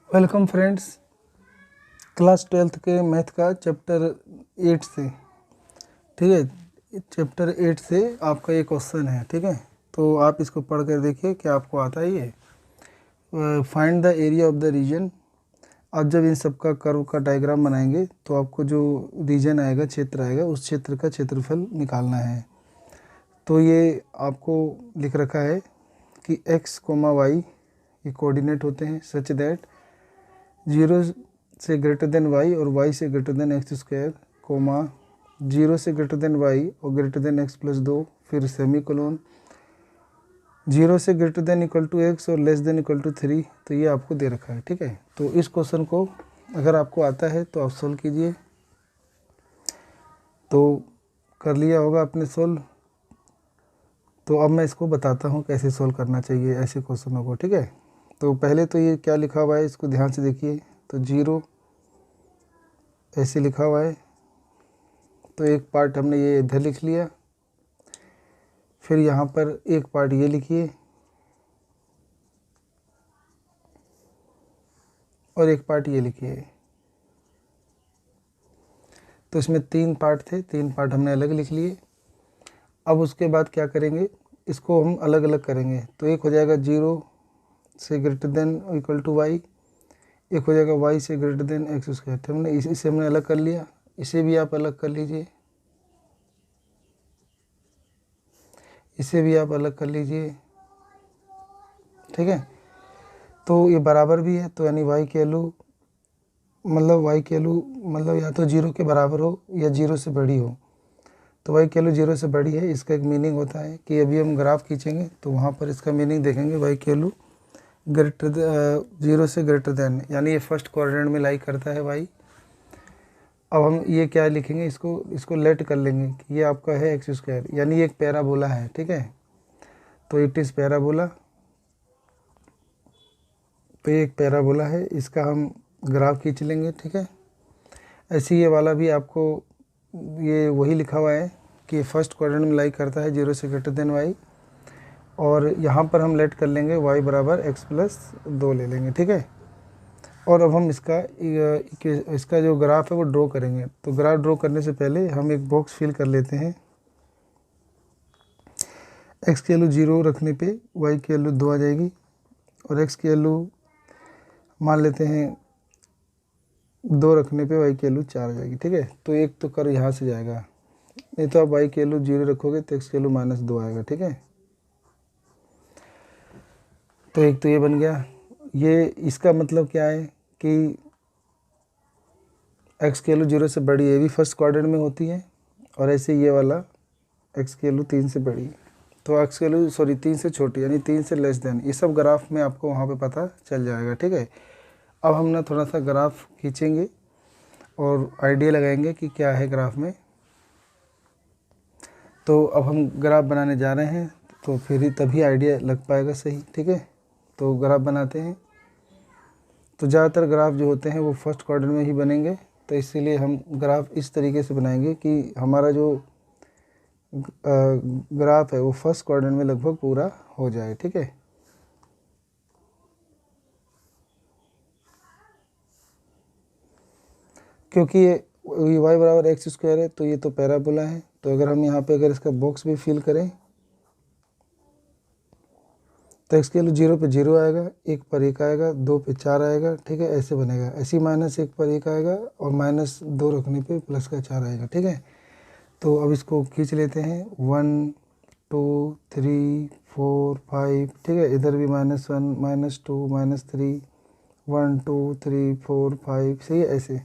Welcome friends, class 12th के math का chapter 8 से, ठीक है। चैप्टर 8 से आपका ये क्वेश्चन है, ठीक है। तो आप इसको पढ़ कर देखिए कि आपको आता है ये। Find the area of the region. आप जब इन सब का कर्व का डायग्राम बनाएंगे तो आपको जो रीजन आएगा, क्षेत्र आएगा, उस क्षेत्र का क्षेत्रफल निकालना है। तो ये आपको लिख रखा है कि x, y ये कोऑर्डिनेट होते हैं सच दैट 0 से ग्रेटर देन y और y से greater than x square, comma 0 से ग्रेटर देन y और ग्रेटर देन x प्लस 2, फिर सेमी कोलोन 0 से greater than equal to x और लेस देन इक्वल टू 3। तो ये आपको दे रखा है, ठीक है। तो इस क्वेश्चन को अगर आपको आता है तो आप सोल्व कीजिए। तो कर लिया होगा आपने सोल्व। तो अब मैं इसको बताता हूँ कैसे सोल्व करना चाहिए ऐसे क्वेश्चनों को, ठीक है। तो पहले तो ये क्या लिखा हुआ है इसको ध्यान से देखिए। तो 0 ऐसे लिखा हुआ है, तो एक पार्ट हमने ये इधर लिख लिया। फिर यहाँ पर एक पार्ट ये लिखिए और एक पार्ट ये लिखिए। तो इसमें 3 पार्ट थे, 3 पार्ट हमने अलग लिख लिए। अब उसके बाद क्या करेंगे, इसको हम अलग अलग करेंगे। तो एक हो जाएगा 0 से greater than equal to y, एक हो जाएगा y से ग्रेटर देन एक्स स्क्वायर। तो हमने इसे हमने अलग कर लिया, इसे भी आप अलग कर लीजिए, इसे भी आप अलग कर लीजिए, ठीक है। तो ये बराबर भी है, तो यानी y की वैल्यू मतलब या तो 0 के बराबर हो या 0 से बड़ी हो। तो y की वैल्यू 0 से बड़ी है, इसका एक मीनिंग होता है कि अभी हम ग्राफ खींचेंगे तो वहाँ पर इसका मीनिंग देखेंगे। y की वैल्यू ग्रेटर 0 से ग्रेटर देन, यानी ये फर्स्ट क्वाड्रेंट में लाई करता है y। अब हम ये क्या लिखेंगे, इसको लेट कर लेंगे कि ये आपका है एक्स स्क्वायर, यानी ये एक पैराबोला है, ठीक है। तो इट इज़ पैराबोला। तो ये एक पैराबोला है, इसका हम ग्राफ खींच लेंगे, ठीक है। ऐसे ये वाला भी आपको ये वही लिखा हुआ है कि फर्स्ट क्वाड्रेंट में लाई करता है 0 से ग्रेटर देन y, और यहाँ पर हम लेट कर लेंगे y बराबर x प्लस 2 ले लेंगे, ठीक है। और अब हम इसका जो ग्राफ है वो ड्रॉ करेंगे। तो ग्राफ ड्रॉ करने से पहले हम एक बॉक्स फिल कर लेते हैं। x की वैल्यू 0 रखने पे y की वैल्यू 2 आ जाएगी, और x की वैल्यू मान लेते हैं 2 रखने पे y की वैल्यू 4 आ जाएगी, ठीक है। तो एक तो कर यहाँ से जाएगा, नहीं तो आप y की वैल्यू 0 रखोगे तो x की वैल्यू -2 आएगा, ठीक है। तो एक तो ये बन गया। ये इसका मतलब क्या है कि x की वैल्यू 0 से बड़ी, ये भी फर्स्ट क्वाड्रेंट में होती है, और ऐसे ये वाला x की वैल्यू 3 से बड़ी, तो x की वैल्यू 3 से छोटी, यानी 3 से लेस देन। ये सब ग्राफ में आपको वहाँ पे पता चल जाएगा, ठीक है। अब हम ना थोड़ा सा ग्राफ खींचेंगे और आइडिया लगाएंगे कि क्या है ग्राफ में। तो अब हम ग्राफ बनाने जा रहे हैं, तो फिर ही तभी आइडिया लग पाएगा सही, ठीक है। तो ग्राफ बनाते हैं। तो ज़्यादातर ग्राफ जो होते हैं वो फर्स्ट क्वाड्रेंट में ही बनेंगे, तो इसीलिए हम ग्राफ इस तरीके से बनाएंगे कि हमारा जो ग्राफ है वो फर्स्ट क्वाड्रेंट में लगभग पूरा हो जाए, ठीक है। क्योंकि ये y बराबर एक्स स्क्वायर है, तो ये तो पैराबोला है। तो अगर हम यहाँ पे अगर इसका बॉक्स भी फिल करें तो x की वैल्यू 0 पे 0 आएगा, 1 पर 1 आएगा, 2 पे 4 आएगा, ठीक है। ऐसे बनेगा। ऐसे ही -1 पर 1 आएगा और -2 रखने पे प्लस का 4 आएगा, ठीक है। तो अब इसको खींच लेते हैं 1 2 3 4 5, ठीक है। इधर भी -1 -2 -3 1 2 3 4 5, सही है। ऐसे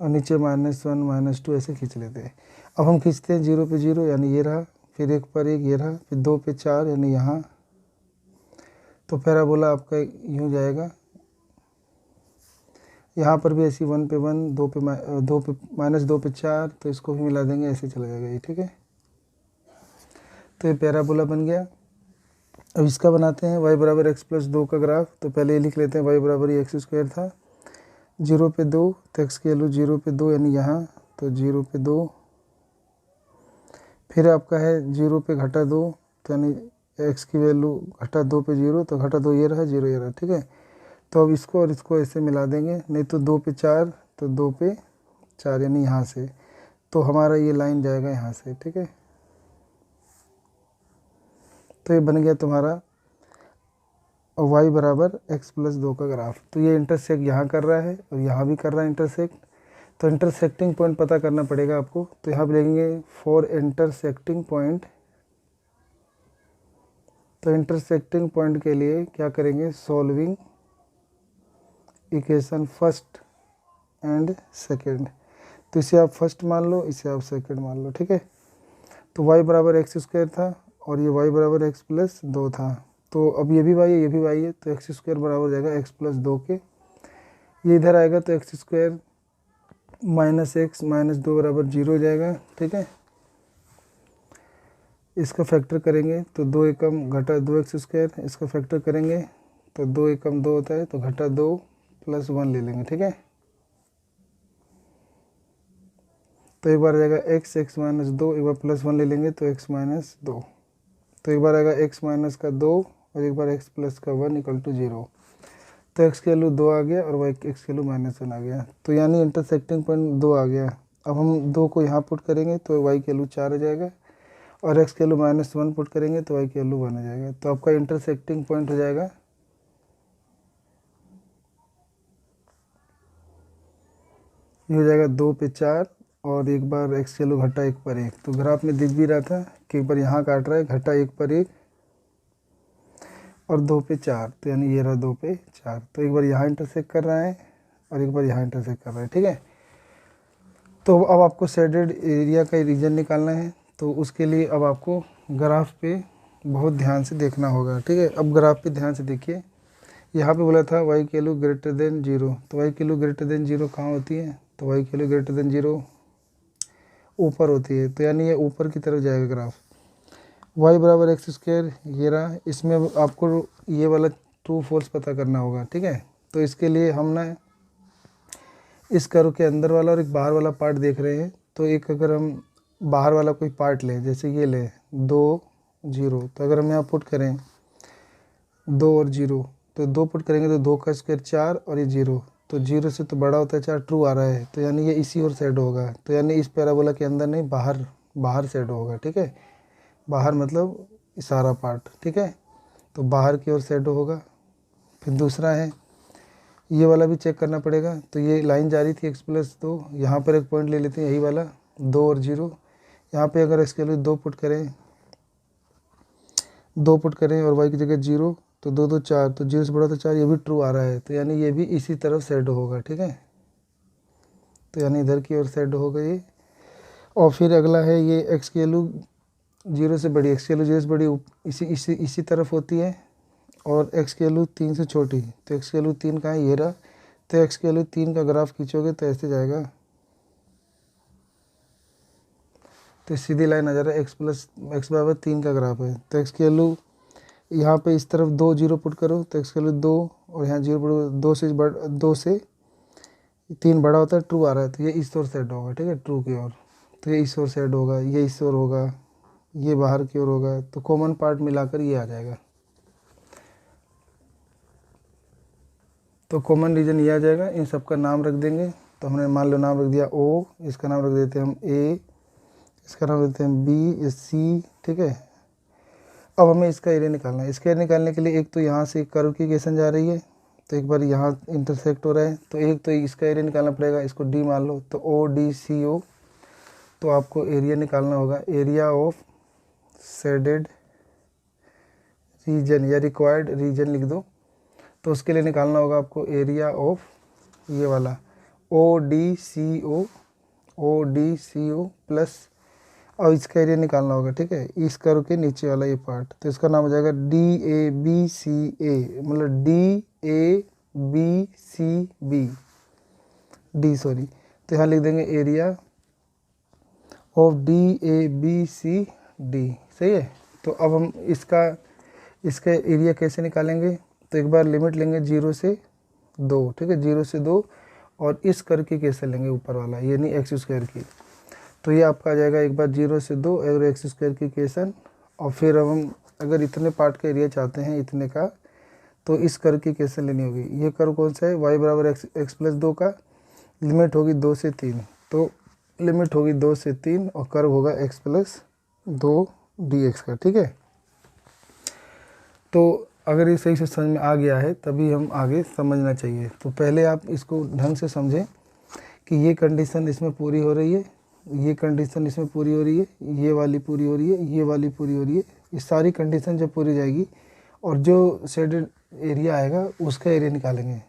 और नीचे -1 -2 ऐसे खींच लेते हैं। अब हम खींचते हैं 0 पे 0, यानी ये रहा, फिर 1 पर 1 ये रहा, फिर 2 पे 4 यानी यहाँ। तो पैराबोला आपका यूँ जाएगा। यहाँ पर भी ऐसी 1 पे 1 2 पे -2 पे 4, तो इसको भी मिला देंगे, ऐसे चला जाएगा ये, ठीक है। तो ये पैराबोला बन गया। अब इसका बनाते हैं y बराबर x प्लस 2 का ग्राफ। तो पहले ये लिख लेते हैं y बराबर ही एक्स स्क्वायर था, 0 पे 2, तो x की वैल्यू 0 पे 2 यानी यहाँ, तो 0 पे 2। फिर आपका है 0 पे घटा 2, तो यानी एक्स की वैल्यू घटा 2 पे 0, तो घटा 2 ये रहा, 0 ये रहा, ठीक है। तो अब इसको और इसको ऐसे मिला देंगे, नहीं तो 2 पे 4 तो 2 पे 4 यानी यहाँ से, तो हमारा ये लाइन जाएगा यहाँ से, ठीक है। तो ये बन गया तुम्हारा y बराबर x प्लस 2 का ग्राफ। तो ये इंटरसेक्ट यहाँ कर रहा है और यहाँ भी कर रहा है इंटरसेक्ट, तो इंटरसेक्टिंग पॉइंट पता करना पड़ेगा आपको। तो यहाँ पे लिखेंगे फॉर इंटरसेक्टिंग पॉइंट। तो इंटरसेक्टिंग पॉइंट के लिए क्या करेंगे, solving equation first and second. तो इसे आप फर्स्ट मान लो, इसे आप सेकंड मान लो, ठीक है। तो y बराबर एक्स स्क्वायर था और ये y बराबर x प्लस 2 था। तो अब ये भी y है, ये भी y है, तो एक्स स्क्वायर बराबर हो जाएगा x प्लस 2 के। ये इधर आएगा तो x square minus x minus 2 बराबर 0 हो जाएगा, ठीक है। इसका फैक्टर करेंगे तो 2 एकम घटा 2 एक्स स्क्वायर, इसका फैक्टर करेंगे तो 2 एकम 2 होता है, तो घटा 2 प्लस 1 ले लेंगे, ठीक है। तो एक बार आ जाएगा एक्स माइनस 2, एक बार प्लस 1 ले लेंगे तो एक्स माइनस 2। तो एक बार आएगा एक्स माइनस का 2 और एक बार एक्स प्लस का 1 इक्वल टू 0। तो एक्स की वैल्यू 2 आ गया और वाई एक्स की वैल्यू माइनस 1 आ गया। तो यानी इंटरसेक्टिंग पॉइंट 2 आ गया। अब हम 2 को यहाँ पुट करेंगे तो वाई की वैल्यू 4 आ जाएगा और एक्स की वैल्यू माइनस 1 पुट करेंगे तो वाई की वैल्यू 1 आ जाएगा। तो आपका इंटरसेक्टिंग पॉइंट हो जाएगा ये हो जाएगा 2 पे 4 और एक बार एक्स की वैल्यू घटा 1 पर 1। तो ग्राफ में दिख भी रहा था कि एक बार यहाँ काट रहा है घटा 1 पर 1 और 2 पे 4, तो यानी ये रहा 2 पे 4। तो एक बार यहाँ इंटरसेक्ट कर रहा है और एक बार यहाँ इंटरसेक्ट कर रहा है, ठीक है। तो अब आपको शेडेड एरिया का रीजन निकालना है, तो उसके लिए अब आपको ग्राफ पे बहुत ध्यान से देखना होगा, ठीक है। अब ग्राफ पे ध्यान से देखिए, यहाँ पे बोला था वाई की वैल्यू ग्रेटर देन 0, तो वाई की वैल्यू ग्रेटर देन 0 कहाँ होती है, तो वाई की वैल्यू ग्रेटर देन 0 ऊपर होती है, तो यानी ये ऊपर की तरफ जाएगा ग्राफ। y बराबर एक्स स्क्वायर ये रहा, इसमें आपको ये वाला ट्रू फॉल्स पता करना होगा, ठीक है। तो इसके लिए हम ना इस कर्व के अंदर वाला और एक बाहर वाला पार्ट देख रहे हैं। तो एक अगर हम बाहर वाला कोई पार्ट लें, जैसे ये लें 2 0, तो अगर हम यहाँ पुट करें 2 और 0, तो 2 पुट करेंगे तो 2 का स्क्वायर 4 और ये 0, तो 0 से तो बड़ा होता है 4, ट्रू आ रहा है, तो यानी ये इसी ओर सेट होगा। तो यानी इस पैराबोला के अंदर नहीं, बाहर सेट होगा, ठीक है। बाहर मतलब सारा पार्ट, ठीक है। तो बाहर की ओर सेट होगा। फिर दूसरा है ये वाला भी चेक करना पड़ेगा। तो ये लाइन जा रही थी x प्लस 2, यहाँ पर एक पॉइंट ले लेते हैं, यही वाला 2 और 0। यहाँ पे अगर इसके लिए 2 पुट करें और y की जगह 0, तो 2 2 4, तो 0 से बड़ा तो 4, ये भी ट्रू आ रहा है, तो यानी ये भी इसी तरफ सेट होगा, ठीक है। तो यानी इधर की ओर सेट होगा ये। और फिर अगला है ये x की वैल्यू 0 से बड़ी, x की वैल्यू 0 से बड़ी इसी तरफ होती है और x की वैल्यू 3 से छोटी, तो x की वैल्यू 3 कहाँ है, ये रहा। तो x की वैल्यू 3 का ग्राफ खींचोगे तो ऐसे जाएगा, तो सीधी लाइन आ जा रहा है x बराबर 3 का ग्राफ है। तो x की वैल्यू यहाँ पे इस तरफ 2 0 पुट करो तो x की वैल्यू 2 और यहाँ 0 पुट, 2 से 3 बड़ा होता है, ट्रू आ रहा है, तो ये इस ओर सेट होगा, ठीक है, ट्रू की ओर। तो ये इस ओर सेट होगा, ये इस ओर होगा, ये बाहर की ओर होगा, तो कॉमन पार्ट मिलाकर ये आ जाएगा। तो कॉमन रीजन ये आ जाएगा। इन सब का नाम रख देंगे। तो हमने मान लो नाम रख दिया O, इसका नाम रख देते हैं हम A, इसका नाम रख देते हैं B, C, ठीक है। अब हमें इसका एरिया निकालना है। इसका एरिया निकालने के लिए एक तो यहाँ से कर्व की इक्वेशन जा रही है, तो एक बार यहाँ इंटरसेक्ट हो रहा है, तो एक तो इसका एरिया निकालना पड़ेगा, इसको D मान लो, तो ODCO। तो आपको एरिया निकालना होगा, एरिया ऑफ शेडेड रीजन या रिक्वायर्ड रीजन लिख दो। तो उसके लिए निकालना होगा आपको एरिया ऑफ ये वाला ODCO प्लस, और इसका एरिया निकालना होगा, ठीक है, इस कर्व के नीचे वाला ये पार्ट। तो इसका नाम हो जाएगा DABCA, मतलब तो यहाँ लिख देंगे एरिया ऑफ DABCD, सही है। तो अब हम इसका एरिया कैसे निकालेंगे, तो एक बार लिमिट लेंगे 0 से 2, ठीक है, 0 से 2, और इस कर्व की कैसे लेंगे ऊपर वाला, यानी एक्स स्क्वायर की। तो ये आपका आ जाएगा एक बार 0 से 2 और एक्स स्क्वायर की इक्वेशन, और फिर अब हम अगर इतने पार्ट का एरिया चाहते हैं इतने का, तो इस कर्व की कैसे लेनी होगी। ये कर्व कौन सा है, y बराबर एक्स प्लस 2 का, लिमिट होगी 2 से 3, तो लिमिट होगी 2 से 3 और कर्व होगा x प्लस 2 dx का। ठीक है, तो अगर ये सही से समझ में आ गया है तभी हम आगे समझना चाहिए। तो पहले आप इसको ढंग से समझें कि ये कंडीशन इसमें पूरी हो रही है, ये कंडीशन इसमें पूरी हो रही है, ये वाली पूरी हो रही है, ये वाली पूरी हो रही है। ये सारी कंडीशन जब पूरी जाएगी और जो शेडेड एरिया आएगा उसका एरिया निकालेंगे।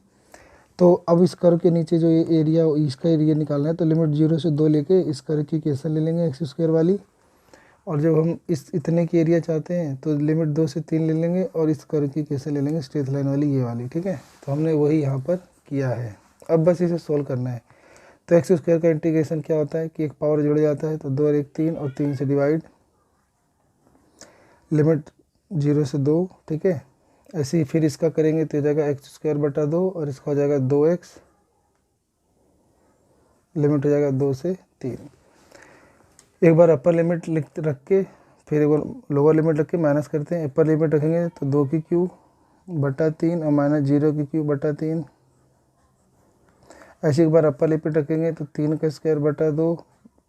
तो अब इस कर्व के नीचे जो ये एरिया इसका एरिया निकालना है, तो लिमिट 0 से 2 लेके इस कर्व की इक्वेशन ले लेंगे एक्स स्क्वायर वाली। और जब हम इस इतने की एरिया चाहते हैं तो लिमिट 2 से 3 ले लेंगे और इस कर्व की कैसे ले लेंगे, स्ट्रेट लाइन वाली ये वाली। ठीक है, तो हमने वही यहाँ पर किया है। अब बस इसे सोल्व करना है। तो एक्स स्क्वायर का इंटीग्रेशन क्या होता है कि एक पावर जुड़ जाता है, तो 2 और 1 3 और 3 से डिवाइड, लिमिट 0 से 2। ठीक है, ऐसे ही फिर इसका करेंगे तो हो जाएगा एक्स स्क्वायर बटा 2 और इसका हो जाएगा 2x, लिमिट हो जाएगा 2 से 3। एक बार अपर लिमिट रख के फिर एक बार लोअर लिमिट रख के माइनस करते हैं। अपर लिमिट रखेंगे तो 2 की क्यूब बटा 3 और माइनस 0 की क्यूब बटा 3। ऐसे एक बार अपर लिमिट रखेंगे तो 3 का स्क्वायर बटा 2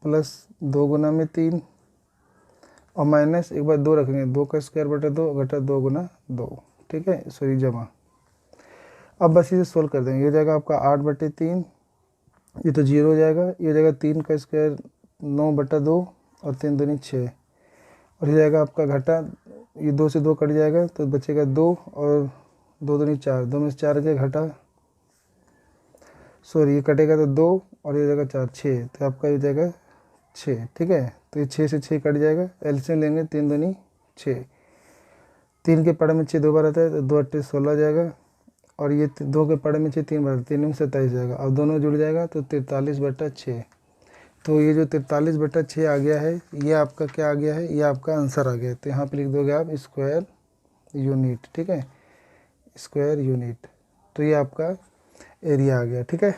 प्लस 2 गुना में 3 और माइनस एक बार 2 रखेंगे, 2 का स्क्वायर बटा 2 घटा 2 गुना 2। ठीक है, सॉरी जमा। अब बस इसे सोल्व कर देंगे। ये हो जाएगा आपका 8/3, ये तो 0 हो जाएगा। ये हो जाएगा 3 का स्क्वायर 9/2 और 3 दूनी 6 और ये जाएगा आपका घटा, ये 2 से 2 कट जाएगा तो बचेगा 2 और 2 दूनी 4, 2 में से 4 के घटा, सॉरी ये कटेगा तो 2 और ये जाएगा 4 6, तो आपका ये जाएगा 6। ठीक है, तो ये 6 से 6 कट जाएगा, एलसीएम लेंगे 3 दूनी 6, 3 के पढ़े में 6 2 बार आता है तो 2 8 16 जाएगा और ये 2 के पढ़े में 6 3 बार, 3 में 27 जाएगा। अब दोनों जुड़ जाएगा तो 43/6। तो ये जो 43/6 आ गया है, ये आपका क्या आ गया है, ये आपका आंसर आ गया है। तो यहाँ पे लिख दोगे आप स्क्वायर यूनिट। ठीक है, स्क्वायर यूनिट, तो ये आपका एरिया आ गया। ठीक है।